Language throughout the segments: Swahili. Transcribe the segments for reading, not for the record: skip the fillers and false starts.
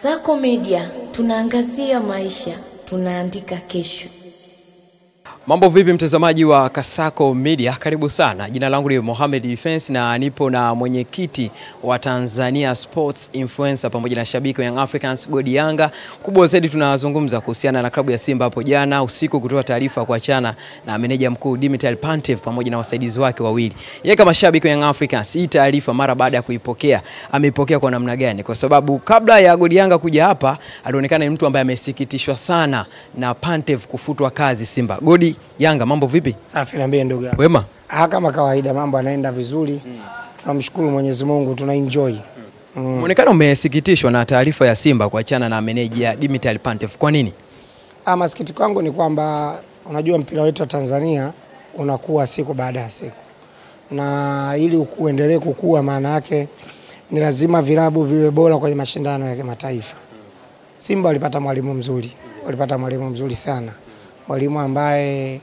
Kasako Media, tunaangazia maisha, tunaandika kesho. Mambo vipi mtazamaji wa Kasako Media, karibu sana. Jina langu ni Mohamed Defense na nipo na mwenyekiti wa Tanzania Sports Influencer pamoja na shabiki wa Young Africans Godi Yanga. Kubwa zaidi tunazungumza kuhusiana na klabu ya Simba hapo jana usiku kutoa taarifa kuachana na meneja mkuu Dimitar Pantev pamoja na wasaidizi wake wawili. Yeye kama shabiki wa Young Africans, hii taarifa mara baada ya kuipokea, ameipokea kwa namna gani? Kwa sababu kabla ya Godi Yanga kuja hapa, alionekana ni mtu ambaye amesikitishwa sana na Pantev kufutwa kazi Simba. Godi Yanga, mambo vipi? Safi niambie ndugu yangu. Wema? Kama kawaida mambo yanaenda vizuri. Tunamshukuru Mwenyezi Mungu, tunaenjoy. Muonekano umesikitishwa na taarifa ya Simba kuachana na meneja Dimitar Pantev. Kwa nini? Masikitiko yangu ni kwamba unajua mpira wetu wa Tanzania unakuwa siku baada ya siku. Na ili uendelee kukua, maana yake ni lazima vilabu viwe bora kwenye mashindano ya kimataifa. Simba walipata mwalimu mzuri. Walipata mwalimu mzuri sana. Mwalimu ambaye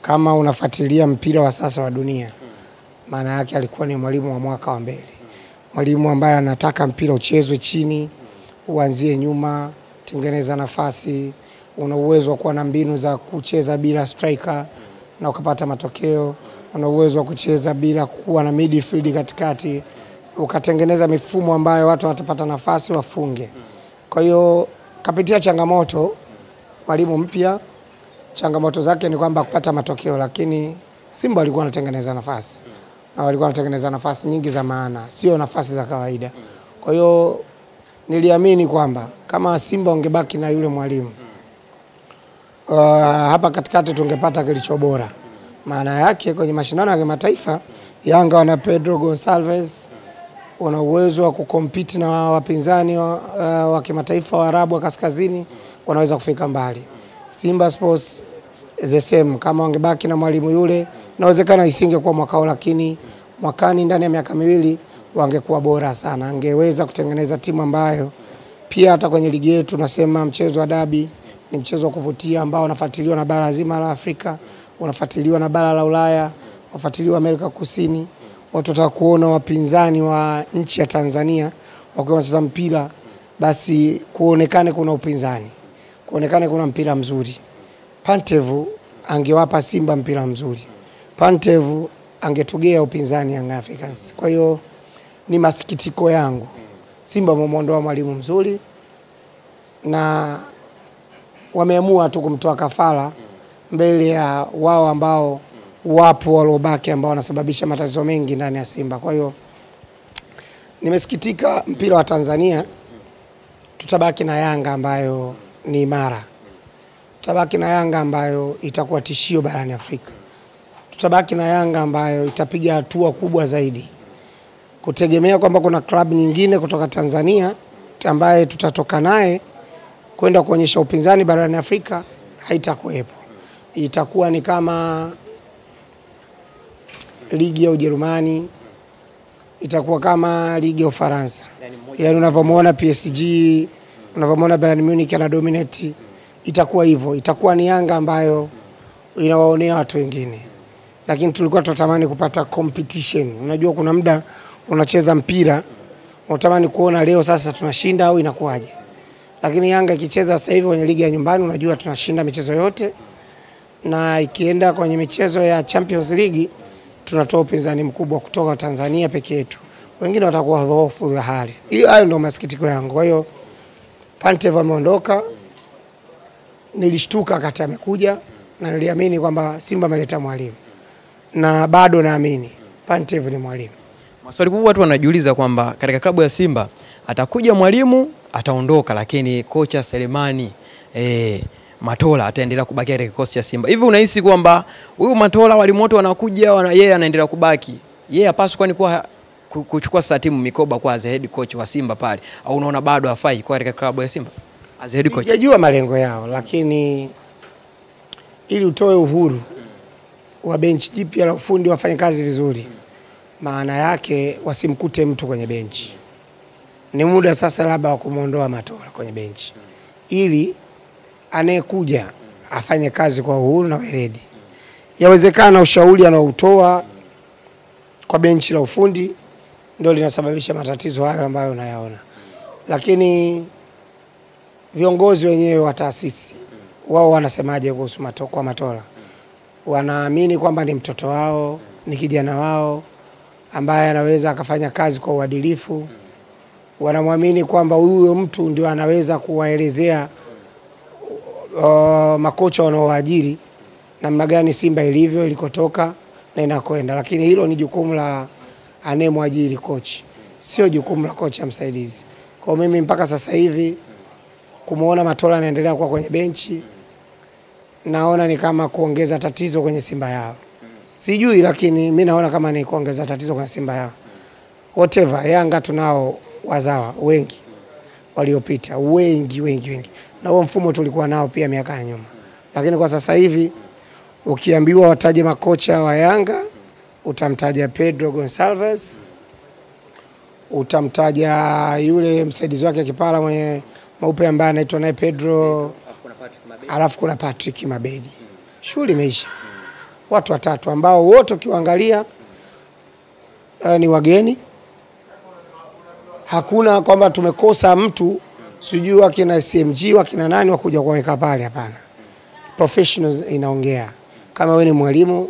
kama unafuatilia mpira wa sasa wa dunia, maana yake alikuwa ni mwalimu wa mwaka wa mbele. Mwalimu ambaye anataka mpira uchezwe chini, uanzie nyuma, tengeneza nafasi, una uwezo wa kuwa na mbinu za kucheza bila striker na ukapata matokeo, una uwezo wa kucheza bila kuwa na midfield katikati, ukatengeneza mifumo ambayo watu watapata nafasi wafunge. Kwa hiyo kapitia changamoto mwalimu mpya. Changamoto zake ni kwamba kupata matokeo, lakini Simba walikuwa wanatengeneza nafasi. Na walikuwa wanatengeneza nafasi nyingi za maana, sio nafasi za kawaida. Kwa hiyo niliamini kwamba kama Simba wangebaki na yule mwalimu, hapa katikati tungepata kilicho bora. Maana yake kwenye mashindano ya kimataifa, Yanga wana Pedro Gonçalves, wana uwezo wa kukompiti na wapinzani wa kimataifa wa Arabu wa Kaskazini, wanaweza kufika mbali. Simba Sports the same, kama wangebaki na mwalimu yule, inawezekana isingekuwa mwakao, lakini mwakani ndani ya miaka miwili wangekuwa bora sana. Angeweza kutengeneza timu ambayo pia hata kwenye ligi yetu tunasema mchezo wa dabi ni mchezo wa kuvutia ambao unafuatiliwa na bara zima la Afrika, unafuatiliwa na bara la Ulaya, unafuatiliwa Amerika Kusini. Watu wataka kuona wapinzani wa nchi ya Tanzania wakiwa wanacheza mpira, basi kuonekane kuna upinzani, kuonekane kuna mpira mzuri. Pantev angewapa Simba mpira mzuri. Pantev angetugea upinzani Young Africans. Kwa hiyo ni masikitiko yangu. Simba wameondoa mwalimu mzuri na wameamua tu kumtoa kafara mbele ya wao ambao wapo walobaki ambao wanasababisha matatizo mengi ndani ya Simba. Kwa hiyo nimesikitika. Mpira wa Tanzania tutabaki na Yanga ambayo ni imara. Tutabaki na Yanga ambayo itakuwa tishio barani Afrika. Tutabaki na Yanga ambayo itapiga hatua kubwa zaidi. Kutegemea kwamba kuna klabu nyingine kutoka Tanzania ambaye tutatoka naye kwenda kuonyesha upinzani barani Afrika, haitakuwepo. Itakuwa ni kama ligi ya Ujerumani, itakuwa kama ligi ya Ufaransa. Yaani unavyomuona PSG, unavyomuona Bayern Munich na dominate, itakuwa hivyo. Itakuwa ni Yanga ambayo inawaonea watu wengine. Lakini tulikuwa tunatamani kupata competition. Unajua kuna muda unacheza mpira, unatamani kuona leo sasa tunashinda au inakuaje. Lakini Yanga ikicheza sasa hivi kwenye ligi ya nyumbani, unajua tunashinda michezo yote. Na ikienda kwenye michezo ya Champions League, tunatoa upinzani mkubwa kutoka Tanzania peke yetu. Wengine watakuwa dhaifu za hali. Hayo ndio masikitiko yangu. Kwa hiyo Pantev ameondoka. Nilishtuka wakati amekuja na niliamini kwamba Simba ameleta mwalimu. Na bado naamini Pantev ni mwalimu. Maswali kubwa watu wanajiuliza kwamba katika klabu ya Simba atakuja mwalimu, ataondoka, lakini kocha Selemani Matola ataendelea kubaki katika kikosi cha Simba. Hivi unahisi kwamba huyu Matola walimu wote wanakuja yeye anaendelea kubaki? Yeye hapaswi kwani kuchukua sasa timu mikoba kwa as head coach wa Simba pale, au unaona bado hafai kwa katika klabu ya Simba as head coach? Sijajua malengo yao, lakini ili utoe uhuru wa bench jipya la ufundi wafanye kazi vizuri, maana yake wasimkute mtu kwenye benchi. Ni muda sasa labda wa kumuondoa Matola kwenye benchi, ili anayekuja afanye kazi kwa uhuru na weledi. Yawezekana ushauri anaotoa kwa benchi la ufundi ndio linasababisha matatizo hayo ambayo unayaona. Lakini viongozi wenyewe wa taasisi wao wanasemaje kuhusu Matola? Wanaamini kwamba ni mtoto wao, ni kijana wao ambaye anaweza akafanya kazi kwa uadilifu. Wanamwamini kwamba huyo mtu ndio anaweza kuwaelezea makocha wanaoajiri namna gani Simba ilivyo, ilikotoka na inakoenda. Lakini hilo ni jukumu la anayemwajiri coach, sio jukumu la kocha msaidizi. Kwa mimi mpaka sasa hivi kumuona Matola anaendelea kuwa kwenye benchi, naona ni kama kuongeza tatizo kwenye Simba yao. Sijui, lakini mimi naona kama ni kuongeza tatizo kwenye Simba yao. Whatever, Yanga tunao wazawa wengi waliopita, wengi. Na huo mfumo tulikuwa nao pia miaka ya nyuma. Lakini kwa sasa hivi ukiambiwa wataje makocha wa Yanga, utamtaja Pedro Gonçalves, utamtaja yule msaidizi wake kipara mwenye maupe ambaye anaitwa naye Pedro, alafu kuna Patrick Mabedi. Shughuli imeisha. Watu watatu ambao wote ukiangalia ni wageni. Hakuna kwamba tumekosa mtu sijui wakina SMG wakina nani wakuja kuweka pale, hapana. Professionals inaongea. Kama wewe ni mwalimu,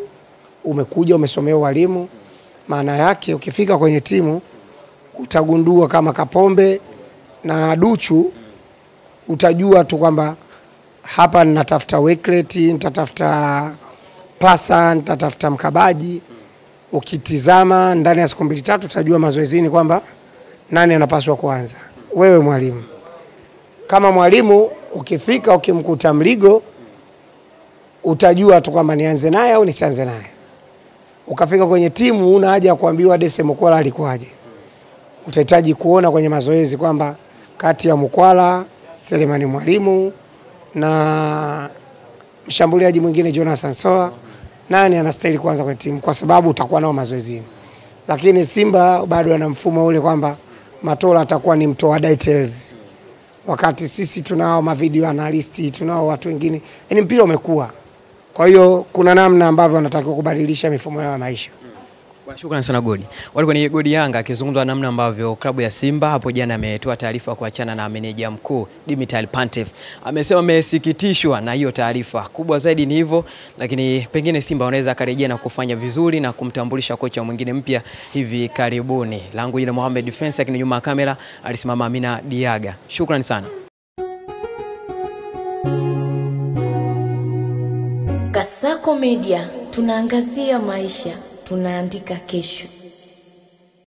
umekuja umesomea walimu, maana yake ukifika kwenye timu utagundua kama Kapombe na Duchu, utajua tu kwamba hapa ninatafuta Weklet, nitatafuta pasa, nitatafuta mkabaji. Ukitizama ndani ya siku 2-3 utajua mazoezini kwamba nani anapaswa kuanza. Wewe mwalimu, kama mwalimu ukifika ukimkuta Mligo, utajua tu kwamba nianze naye au nisianze naye. Ukafika kwenye timu una haja ya kuambiwa Dese Mukwala alikuwaje. Utahitaji kuona kwenye mazoezi kwamba kati ya Mukwala, Selemani Mwalimu na mshambuliaji mwingine Jonathan Soa, nani anastahili kuanza kwenye timu, kwa sababu utakuwa nao mazoezini. Lakini Simba bado ana mfumo ule kwamba Matola atakuwa ni mtoa details, wakati sisi tunao mavideo analyst, tunao watu wengine. Yaani mpira umekuwa. Kwa hiyo kuna namna ambavyo wanatakiwa kubadilisha mifumo yao ya maisha. Shukrani sana Godi. Walikuwa ni Godi Yanga akizungumza namna ambavyo klabu ya Simba hapo jana ametoa taarifa kuachana na meneja mkuu Dimitar Pantev. Amesema amesikitishwa na hiyo taarifa. Kubwa zaidi ni hivyo, lakini pengine Simba wanaweza karejea na kufanya vizuri na kumtambulisha kocha mwingine mpya hivi karibuni. Langu jina Mohamed Defense, lakini nyuma ya kamera alisimama Amina Diaga. Shukrani sana. Kasako Media, tunaangazia maisha, tunaandika kesho.